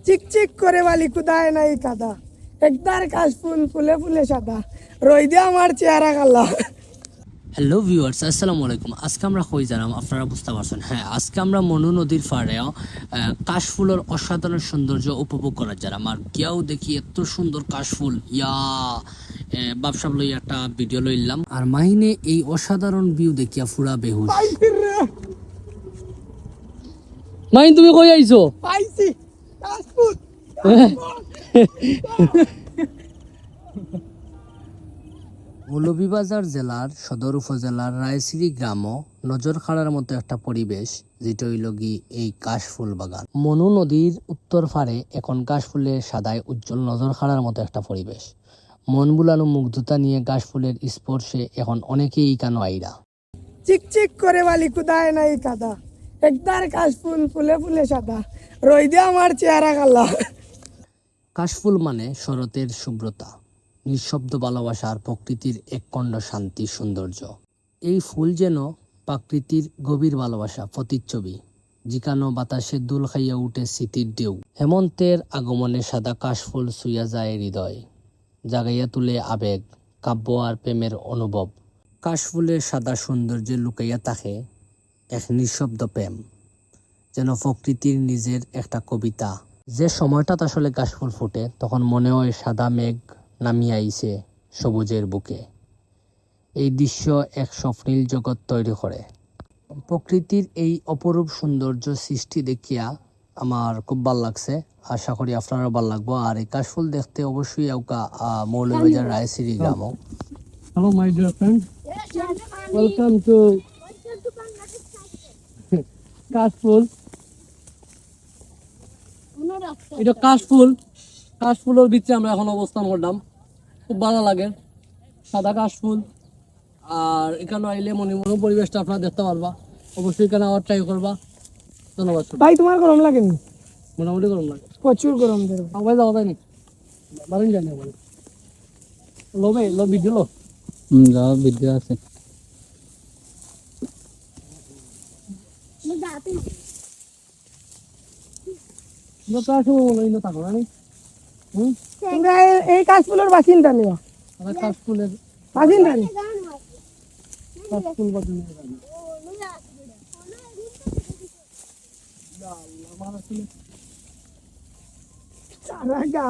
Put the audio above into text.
চিকচিক করে বালি কুদায় নাই কাদা, একদার কাশফুল ফুলে ফুলে সাদা, রইদে আমার চেহারা কালা। হ্যালো ভিউয়ার্স, আসসালামু আলাইকুম। আজকে আমরা কই জানাম আপনারা বুঝতে পারছেন। হ্যাঁ, আজকে আমরা মনু নদীর পাড়ে কাশফুলের অসাধারণ সৌন্দর্য উপভোগ করার যারাম। আর কেউ দেখি এত সুন্দর কাশফুল বাপসাব লই একটা ভিডিও লইলাম। আর মাইনে এই অসাধারণ ভিউ দেখিয়া ফুরা বেহুশ। মাইন তুমি কই আইছো? পাইছি কাশফুল। মৌলভীবাজার জেলার সদর উপজেলার রায়সিরি গ্রামও নজর কাড়ার মতো একটা পরিবেশ, যেটা হইল গি এই কাশফুল বাগান। মনু নদীর উত্তর পাড়ে এখন কাশফুলের সাদায় উজ্জ্বল নজর কাড়ার মতো একটা পরিবেশ। মন বুলানো মুগ্ধতা নিয়ে কাশফুলের স্পর্শে এখন অনেকেই কেন আইরা। চিকচিক করে বালি কুদায় নাই কাদা, একদার কাশফুল ফুলে ফুলে সাদা, রইদে আমার চেহারা কালা। কাশফুল মানে শরতের শুভ্রতা, নিঃশব্দ ভালোবাসা আর প্রকৃতির একখণ্ড শান্তি সৌন্দর্য। এই ফুল যেন প্রকৃতির গভীর ভালোবাসা প্রতিচ্ছবি, জিকানো বাতাসে দুল খাইয়া উঠে স্মৃতির ঢেউ। হেমন্তের আগমনে সাদা কাশফুল ছুঁয়া যায় হৃদয়, জাগাইয়া তুলে আবেগ, কাব্য আর প্রেমের অনুভব। কাশফুলের সাদা সৌন্দর্যে লুকাইয়া থাকে এক নিঃশব্দ প্রেম, যেন প্রকৃতির নিজের একটা কবিতা। যে সময়টা আসলে কাশফুল ফুটে, তখন মনে হয় সাদা মেঘ নামিয়ে আইছে সবুজের বুকে। এই দৃশ্য এক স্বপ্নীল জগৎ তৈরি করে। প্রকৃতির এই অপরূপ সৌন্দর্য সৃষ্টি দেখিয়া আমার খুব ভালো লাগছে। আশা করি আপনারও ভালো লাগবো। আর এই কাশফুল দেখতে অবশ্যই মৌলভীবাজার রায়সিরি গ্রাম। Hello, my dear friend. Welcome to কাশফুল। এটা কাশফুলের ভিতরে আমরা এখন অবস্থান করলাম। খুব ভালো লাগে সাদা কাশফুল। আর এখানে আইলে মনে পরিবেশটা আপনারা দেখতে পারবা। অবশ্যই এখানে আবার ট্রাই করবা। ধন্যবাদ। ভাই তোমার গরম লাগেনি? মোটামুটি গরম লাগে, প্রচুর গরম ধরে। সবাই যাওয়া যায়নি, বারণ জানি লো ভিডিও লো যাওয়া ভিডিও আছে। তোমরা এই কাশফুলের বাসিন্দা নিও, কাশফুলের বাসিন্দা নি। কাশফুল সারা গা